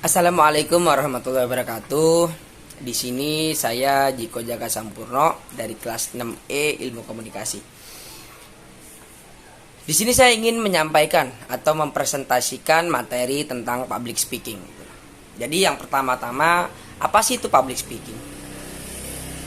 Assalamualaikum warahmatullahi wabarakatuh. Di sini saya Jiko Jaka Sampurno dari kelas 6E Ilmu Komunikasi. Di sini saya ingin menyampaikan atau mempresentasikan materi tentang public speaking. Jadi yang pertama-tama, apa sih itu public speaking?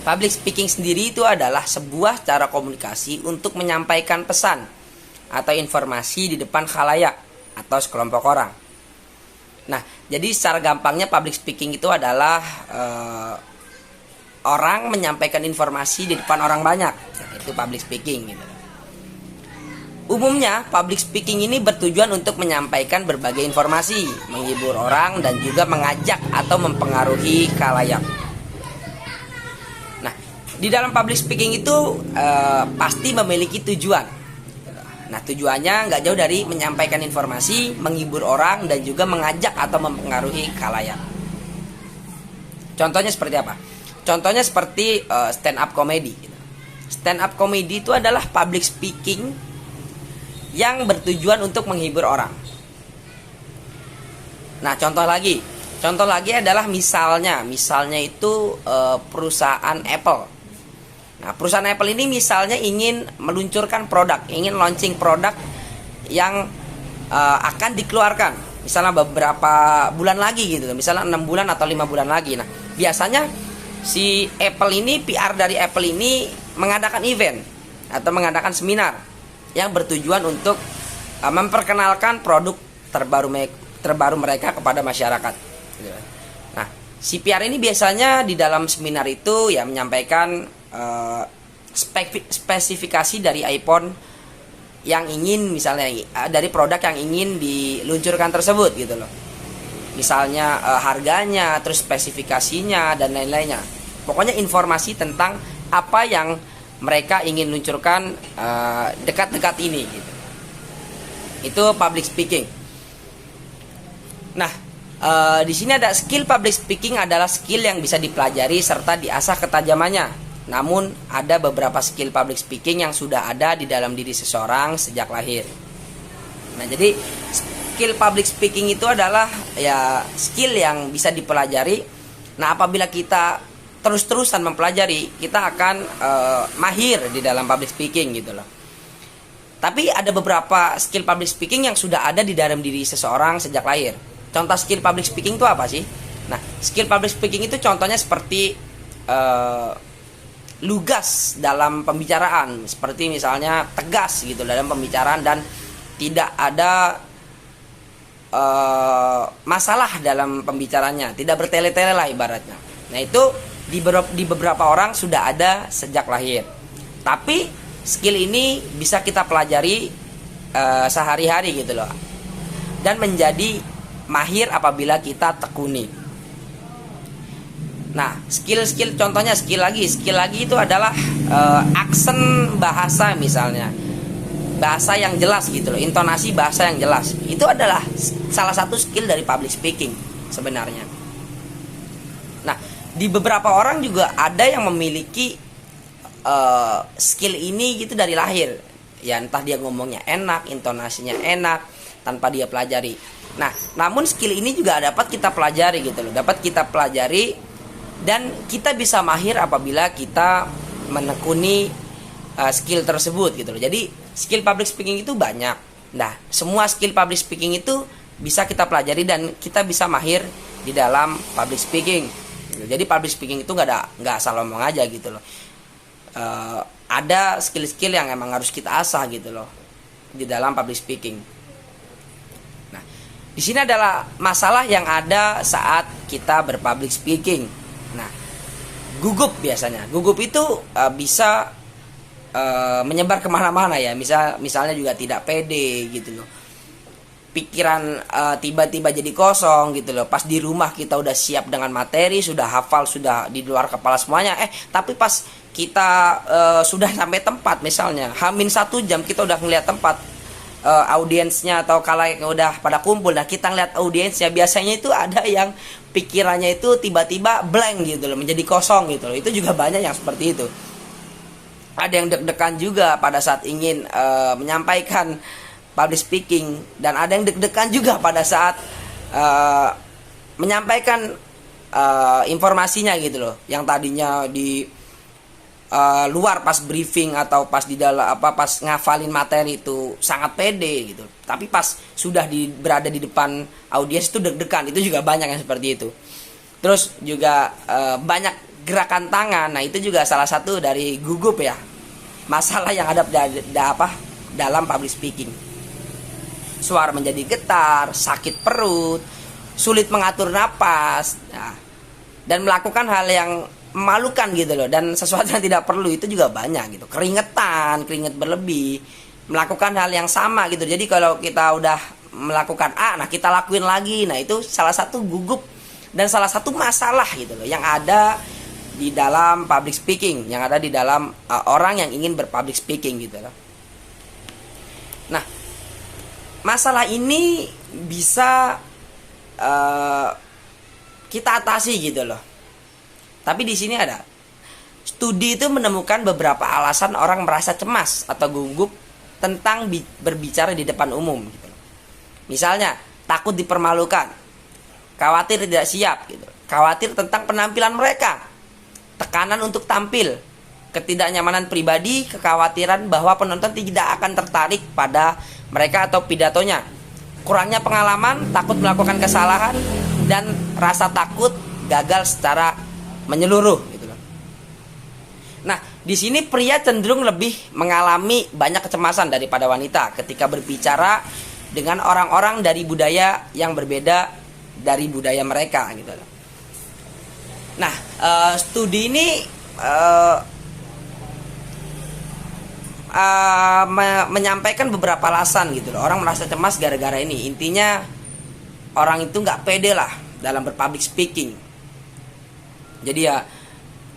Public speaking sendiri itu adalah sebuah cara komunikasi untuk menyampaikan pesan atau informasi di depan khalayak atau sekelompok orang. Nah, jadi secara gampangnya public speaking itu adalah orang menyampaikan informasi di depan orang banyak. Nah, itu public speaking gitu. Umumnya public speaking ini bertujuan untuk menyampaikan berbagai informasi, menghibur orang dan juga mengajak atau mempengaruhi khalayak. Nah, di dalam public speaking itu pasti memiliki tujuan. Nah, tujuannya nggak jauh dari menyampaikan informasi, menghibur orang, dan juga mengajak atau mempengaruhi khalayak. Contohnya seperti apa? Contohnya seperti stand up comedy. Stand up comedy itu adalah public speaking yang bertujuan untuk menghibur orang. Nah, contoh lagi adalah misalnya itu perusahaan Apple. Nah, perusahaan Apple ini misalnya ingin meluncurkan produk, ingin launching produk yang akan dikeluarkan misalnya beberapa bulan lagi gitu, misalnya 6 bulan atau 5 bulan lagi. Nah, biasanya si Apple ini, PR dari Apple ini mengadakan event atau mengadakan seminar yang bertujuan untuk memperkenalkan produk terbaru mereka kepada masyarakat. Nah, si PR ini biasanya di dalam seminar itu ya menyampaikan spesifikasi dari iPhone yang ingin, misalnya dari produk yang ingin diluncurkan tersebut gitu loh. Misalnya harganya, terus spesifikasinya dan lain-lainnya. Pokoknya informasi tentang apa yang mereka ingin luncurkan dekat-dekat ini gitu. Itu public speaking. Nah, di sini ada skill public speaking adalah skill yang bisa dipelajari serta diasah ketajamannya. Namun ada beberapa skill public speaking yang sudah ada di dalam diri seseorang sejak lahir. Nah, jadi skill public speaking itu adalah ya skill yang bisa dipelajari. Nah, apabila kita terus-terusan mempelajari, kita akan mahir di dalam public speaking gitu loh. Tapi ada beberapa skill public speaking yang sudah ada di dalam diri seseorang sejak lahir. Contoh skill public speaking itu apa sih? Nah, skill public speaking itu contohnya seperti lugas dalam pembicaraan, seperti misalnya tegas gitu dalam pembicaraan dan tidak ada masalah dalam pembicaranya, tidak bertele-tele lah ibaratnya. Nah, itu di beberapa orang sudah ada sejak lahir. Tapi skill ini bisa kita pelajari sehari-hari gitu loh, dan menjadi mahir apabila kita tekuni. Nah, skill contohnya skill lagi itu adalah aksen bahasa, misalnya bahasa yang jelas gitu loh, intonasi bahasa yang jelas. Itu adalah salah satu skill dari public speaking sebenarnya. Nah, di beberapa orang juga ada yang memiliki skill ini gitu dari lahir. Ya, entah dia ngomongnya enak, intonasinya enak tanpa dia pelajari. Nah, namun skill ini juga dapat kita pelajari gitu loh, dapat kita pelajari. Dan kita bisa mahir apabila kita menekuni skill tersebut gitu loh. Jadi skill public speaking itu banyak. Nah, semua skill public speaking itu bisa kita pelajari dan kita bisa mahir di dalam public speaking. Jadi public speaking itu nggak asal ngomong aja gitu loh. Ada skill-skill yang emang harus kita asah gitu loh di dalam public speaking. Nah, di sini adalah masalah yang ada saat kita berpublic speaking. Nah, gugup biasanya. Gugup itu bisa menyebar kemana-mana ya. Misalnya juga tidak pede gitu loh. Pikiran tiba-tiba jadi kosong gitu loh. Pas di rumah kita udah siap dengan materi, sudah hafal, sudah di luar kepala semuanya. Tapi pas kita sudah sampai tempat, misalnya H-1 jam kita udah ngeliat tempat, audiensnya atau khalayak yang udah pada kumpul. Nah, kita ngeliat audiensnya, biasanya itu ada yang pikirannya itu tiba-tiba blank gitu loh, menjadi kosong gitu loh. Itu juga banyak yang seperti itu. Ada yang deg-degan juga pada saat ingin menyampaikan public speaking, dan ada yang deg-degan juga pada saat menyampaikan informasinya gitu loh, yang tadinya di luar pas briefing atau pas di dalam pas ngafalin materi itu sangat pede gitu, tapi pas sudah berada di depan audiens itu deg-degan. Itu juga banyak yang seperti itu. Terus juga banyak gerakan tangan. Nah, itu juga salah satu dari gugup ya, masalah yang ada dalam public speaking. Suara menjadi getar, sakit perut, sulit mengatur napas, nah, dan melakukan hal yang memalukan gitu loh, dan sesuatu yang tidak perlu itu juga banyak gitu. Keringet berlebih, melakukan hal yang sama gitu. Jadi kalau kita udah melakukan A, nah kita lakuin lagi. Nah, itu salah satu gugup dan salah satu masalah gitu loh yang ada di dalam public speaking, yang ada di dalam orang yang ingin berpublic speaking gitu loh. Nah, masalah ini bisa kita atasi gitu loh. Tapi di sini ada studi itu menemukan beberapa alasan orang merasa cemas atau gugup tentang berbicara di depan umum gitu. Misalnya takut dipermalukan, khawatir tidak siap gitu, khawatir tentang penampilan mereka, tekanan untuk tampil, ketidaknyamanan pribadi, kekhawatiran bahwa penonton tidak akan tertarik pada mereka atau pidatonya, kurangnya pengalaman, takut melakukan kesalahan, dan rasa takut gagal secara menyeluruh gitu loh. Nah, di sini pria cenderung lebih mengalami banyak kecemasan daripada wanita ketika berbicara dengan orang-orang dari budaya yang berbeda dari budaya mereka gitu loh. Nah, studi ini menyampaikan beberapa alasan gitu loh. Orang merasa cemas gara-gara ini. Intinya orang itu nggak pede lah dalam berpublic speaking. Jadi ya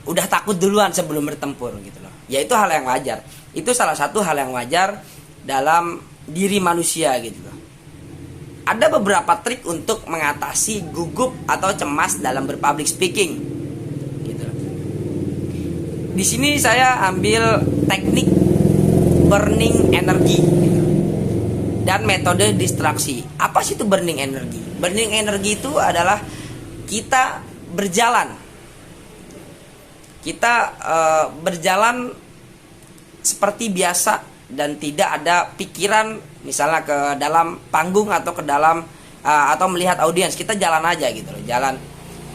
udah takut duluan sebelum bertempur gitu loh. Ya itu hal yang wajar. Itu salah satu hal yang wajar dalam diri manusia gitu loh. Ada beberapa trik untuk mengatasi gugup atau cemas dalam berpublic speaking gitu loh. Di sini saya ambil teknik burning energy gitu, dan metode distraksi. Apa sih itu burning energy? Burning energy itu adalah kita berjalan. Kita berjalan seperti biasa dan tidak ada pikiran misalnya ke dalam panggung atau ke dalam atau melihat audiens. Kita jalan aja gitu loh, jalan.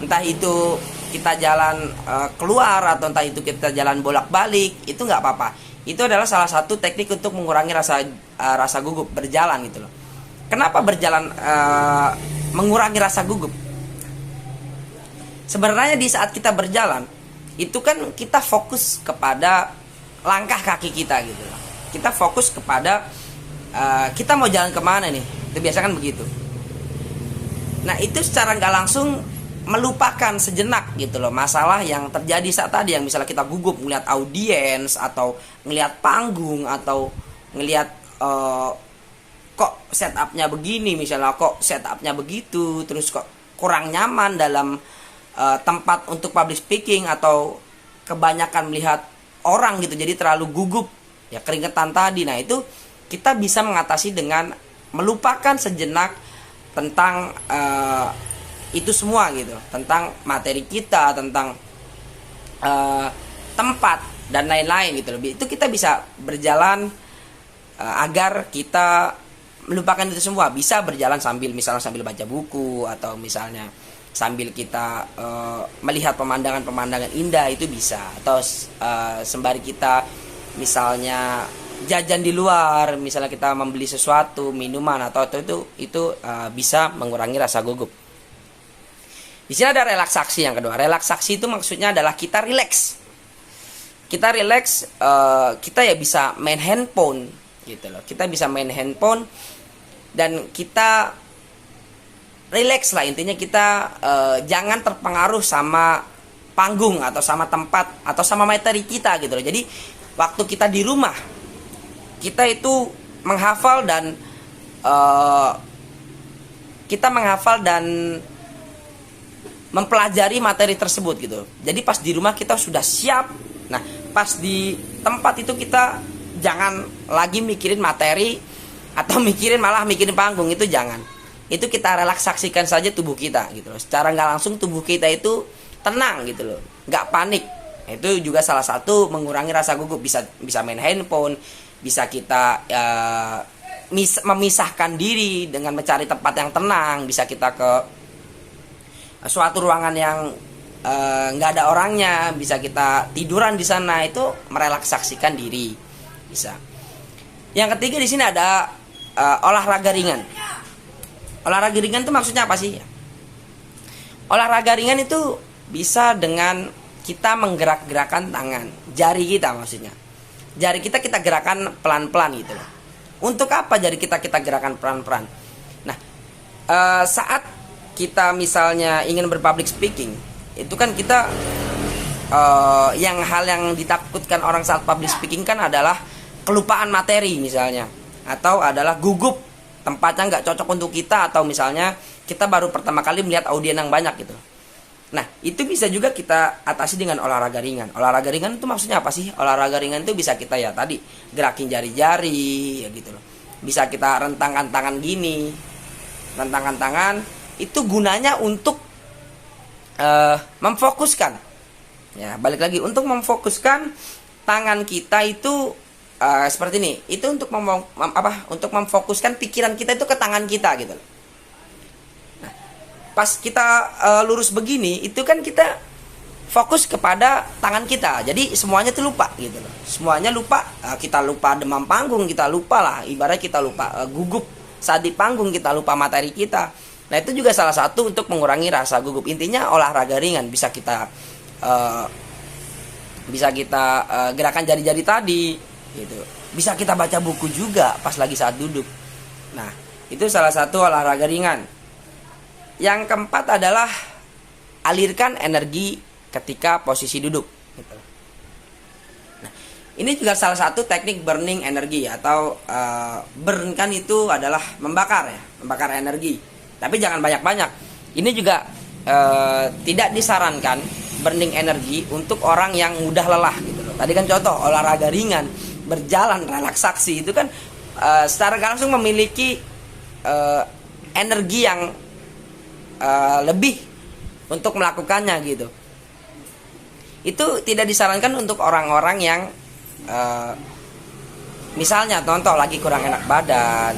Entah itu kita jalan keluar atau entah itu kita jalan bolak-balik, itu nggak apa-apa. Itu adalah salah satu teknik untuk mengurangi rasa gugup, berjalan gitu loh. Kenapa berjalan mengurangi rasa gugup? Sebenarnya di saat kita berjalan itu kan kita fokus kepada langkah kaki kita gitu loh. Kita fokus kepada kita mau jalan kemana nih. Itu biasa kan begitu. Nah, itu secara nggak langsung melupakan sejenak gitu loh masalah yang terjadi saat tadi, yang misalnya kita gugup ngelihat audiens atau ngelihat panggung atau ngelihat kok setupnya begini, misalnya kok setupnya begitu, terus kok kurang nyaman dalam tempat untuk public speaking, atau kebanyakan melihat orang gitu jadi terlalu gugup ya, keringetan tadi. Nah, itu kita bisa mengatasi dengan melupakan sejenak tentang itu semua gitu, tentang materi kita, tentang tempat dan lain-lain gitu. Itu kita bisa berjalan agar kita melupakan itu semua. Bisa berjalan misalnya sambil baca buku, atau misalnya sambil kita melihat pemandangan-pemandangan indah, itu bisa. Atau sembari kita misalnya jajan di luar, misalnya kita membeli sesuatu, minuman atau itu bisa mengurangi rasa gugup. Di sini ada relaksasi yang kedua. Relaksasi itu maksudnya adalah kita rileks. Kita rileks, kita ya bisa main handphone gitu loh. Kita bisa main handphone dan kita rileks lah, intinya kita jangan terpengaruh sama panggung atau sama tempat atau sama materi kita gitu loh. Jadi waktu kita di rumah, kita itu menghafal dan mempelajari materi tersebut gitu. Jadi pas di rumah kita sudah siap. Nah, pas di tempat itu kita jangan lagi mikirin materi atau malah mikirin panggung, itu jangan. itu kita relaksasikan saja tubuh kita gitu loh. Secara nggak langsung tubuh kita itu tenang gitu loh, nggak panik. Itu juga salah satu mengurangi rasa gugup. Bisa main handphone, bisa kita memisahkan diri dengan mencari tempat yang tenang, bisa kita ke suatu ruangan yang nggak ada orangnya, bisa kita tiduran di sana, itu merelaksasikan diri bisa. Yang ketiga di sini ada olahraga ringan. Olahraga ringan itu maksudnya apa sih? Olahraga ringan itu bisa dengan kita menggerak-gerakan tangan, jari kita maksudnya. Jari kita gerakan pelan-pelan gitu loh. Untuk apa jari kita gerakan pelan-pelan? Nah, saat kita misalnya ingin berpublic speaking, itu kan kita hal yang ditakutkan orang saat public speaking kan adalah kelupaan materi misalnya, atau adalah gugup, tempatnya nggak cocok untuk kita, atau misalnya kita baru pertama kali melihat audien yang banyak gitu. Nah, itu bisa juga kita atasi dengan olahraga ringan. Olahraga ringan itu maksudnya apa sih? Olahraga ringan itu bisa kita ya tadi gerakin jari-jari ya gitu loh. Bisa kita rentangkan tangan gini. Rentangkan tangan itu gunanya untuk memfokuskan. Ya, balik lagi untuk memfokuskan tangan kita itu seperti ini. Itu untuk untuk memfokuskan pikiran kita itu ke tangan kita gitu loh. Pas kita lurus begini, itu kan kita fokus kepada tangan kita. Jadi semuanya tuh lupa gitu loh. Semuanya lupa. Kita lupa demam panggung, kita lupa lah. Ibarat kita lupa gugup saat di panggung, kita lupa materi kita. Nah, itu juga salah satu untuk mengurangi rasa gugup. Intinya olahraga ringan, bisa kita gerakan jari-jari tadi gitu. Bisa kita baca buku juga pas lagi saat duduk. Nah, itu salah satu olahraga ringan. Yang keempat adalah alirkan energi ketika posisi duduk. Nah, ini juga salah satu teknik burning energi, atau burn kan itu adalah membakar ya, membakar energi. Tapi jangan banyak-banyak. Ini juga tidak disarankan burning energi untuk orang yang mudah lelah gitu loh. Tadi kan contoh olahraga ringan, berjalan, relaksasi itu kan secara langsung memiliki energi yang lebih untuk melakukannya gitu. Itu tidak disarankan untuk orang-orang yang misalnya contoh lagi kurang enak badan,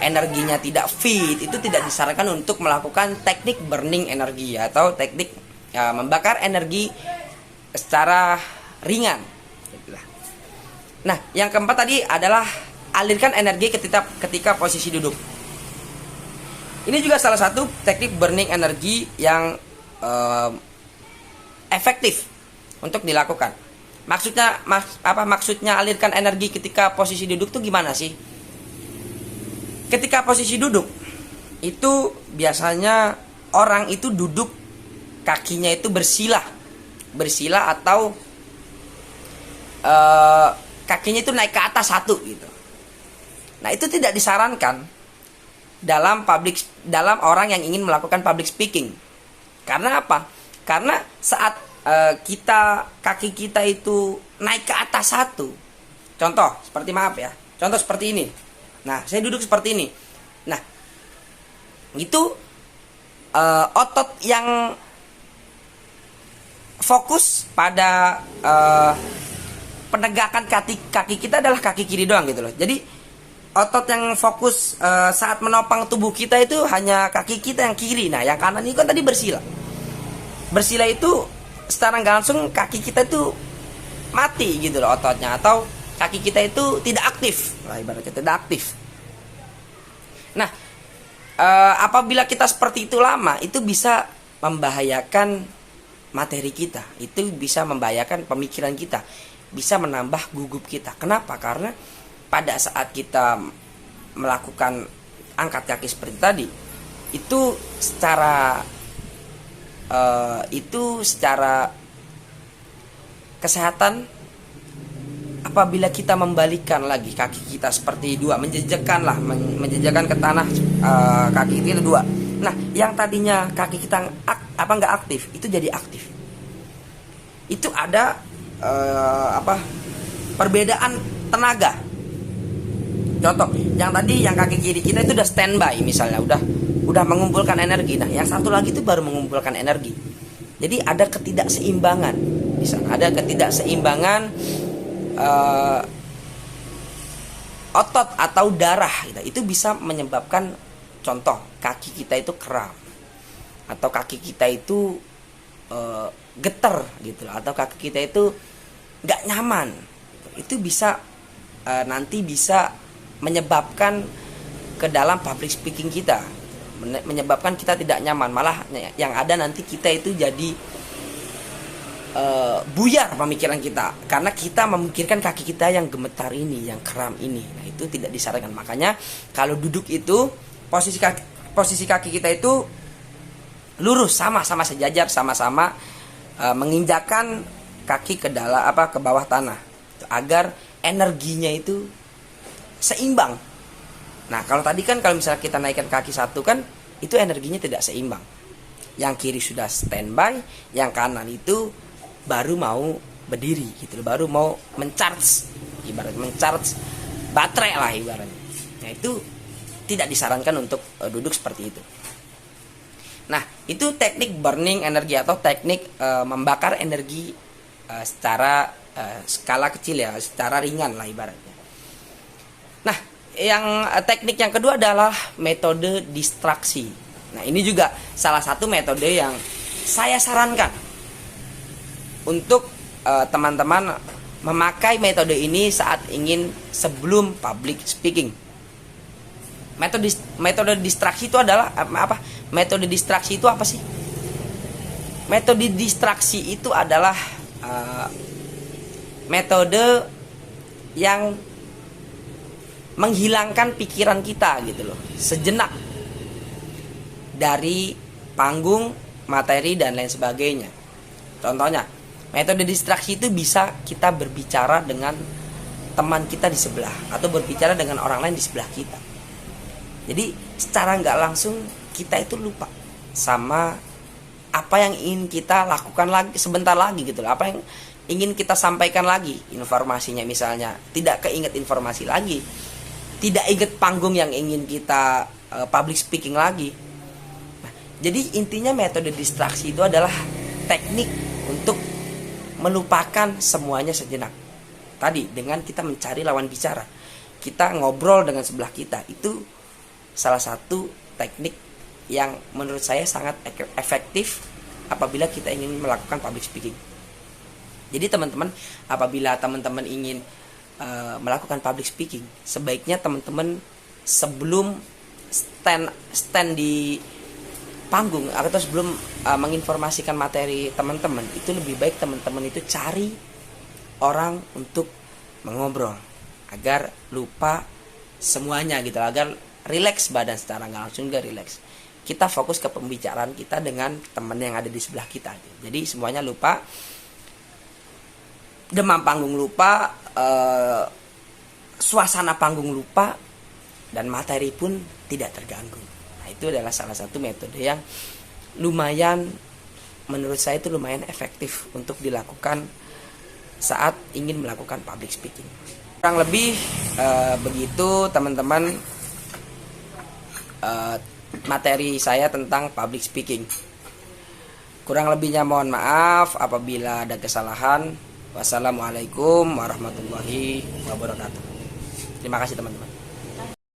energinya tidak fit. Itu tidak disarankan untuk melakukan teknik burning energi atau teknik membakar energi secara ringan. Nah, yang keempat tadi adalah alirkan energi ketika posisi duduk. Ini juga salah satu teknik burning energi yang efektif untuk dilakukan. Maksudnya alirkan energi ketika posisi duduk tuh gimana sih? Ketika posisi duduk itu biasanya orang itu duduk kakinya itu bersila atau kakinya itu naik ke atas satu gitu. Nah, itu tidak disarankan dalam orang yang ingin melakukan public speaking. Karena apa? Karena saat kaki kita itu naik ke atas satu, contoh seperti ini. Nah, saya duduk seperti ini. Nah, itu otot yang fokus pada penegakan kaki kita adalah kaki kiri doang gitu loh. Jadi otot yang fokus saat menopang tubuh kita itu hanya kaki kita yang kiri. Nah, yang kanan ini kan tadi bersila. Bersila itu secara nggak langsung kaki kita itu mati gitu loh ototnya, atau kaki kita itu tidak aktif. Nah, ibaratnya tidak aktif. Nah, apabila kita seperti itu lama, itu bisa membahayakan materi kita. Itu bisa membahayakan pemikiran kita, bisa menambah gugup kita. Kenapa? Karena pada saat kita melakukan angkat kaki seperti tadi, itu secara kesehatan, apabila kita membalikkan lagi kaki kita seperti dua, menjejakkan ke tanah kaki kita dua. Nah, yang tadinya kaki kita nggak aktif, itu jadi aktif. Itu ada perbedaan tenaga. Contoh, yang tadi yang kaki kiri kita itu udah standby misalnya, udah mengumpulkan energi. Nah, yang satu lagi itu baru mengumpulkan energi. Jadi ada ketidakseimbangan. Misalnya ada ketidakseimbangan otot atau darah gitu. Itu bisa menyebabkan, contoh, kaki kita itu kram, atau kaki kita itu getar gitu, atau kaki kita itu nggak nyaman. Itu bisa nanti bisa menyebabkan ke dalam public speaking kita, menyebabkan kita tidak nyaman. Malah yang ada nanti kita itu jadi buyar pemikiran kita, karena kita memikirkan kaki kita yang gemetar ini, yang kram ini. Nah, itu tidak disarankan. Makanya kalau duduk itu posisi kaki kita itu lurus, sama-sama sejajar, sama-sama menginjakan kaki ke dalam ke bawah tanah, agar energinya itu seimbang. Nah, kalau tadi kan kalau misalnya kita naikkan kaki satu kan itu energinya tidak seimbang. Yang kiri sudah standby, yang kanan itu baru mau berdiri gitu, baru mau mencharge, ibarat mencharge baterai lah ibaratnya. Nah, itu tidak disarankan untuk duduk seperti itu. Nah, itu teknik burning energi atau teknik membakar energi secara skala kecil ya, secara ringan lah ibaratnya. Nah, yang teknik yang kedua adalah metode distraksi. Nah, ini juga salah satu metode yang saya sarankan untuk teman-teman memakai metode ini saat ingin sebelum public speaking. Metode distraksi itu adalah apa? Metode distraksi itu apa sih? Metode distraksi itu adalah metode yang menghilangkan pikiran kita gitu loh, sejenak dari panggung, materi dan lain sebagainya. Contohnya, metode distraksi itu bisa kita berbicara dengan teman kita di sebelah, atau berbicara dengan orang lain di sebelah kita. Jadi secara nggak langsung kita itu lupa sama apa yang ingin kita lakukan lagi sebentar lagi gitu loh, apa yang ingin kita sampaikan lagi, informasinya misalnya tidak keinget informasi lagi, tidak ingat panggung yang ingin kita public speaking lagi. Nah, jadi intinya metode distraksi itu adalah teknik untuk melupakan semuanya sejenak. Tadi dengan kita mencari lawan bicara, kita ngobrol dengan sebelah kita, itu salah satu teknik yang menurut saya sangat efektif apabila kita ingin melakukan public speaking. Jadi teman-teman, apabila teman-teman ingin melakukan public speaking, sebaiknya teman-teman sebelum stand di panggung atau sebelum menginformasikan materi teman-teman, itu lebih baik teman-teman itu cari orang untuk mengobrol agar lupa semuanya gitu, agar rileks badan, secara nggak langsung juga rileks. Kita fokus ke pembicaraan kita dengan teman yang ada di sebelah kita. Jadi semuanya lupa, demam panggung lupa, suasana panggung lupa, dan materi pun tidak terganggu. Nah, itu adalah salah satu metode yang lumayan, menurut saya itu lumayan efektif untuk dilakukan saat ingin melakukan public speaking. Kurang lebih begitu teman-teman materi saya tentang public speaking. Kurang lebihnya mohon maaf apabila ada kesalahan. Wassalamualaikum warahmatullahi wabarakatuh. Terima kasih teman-teman.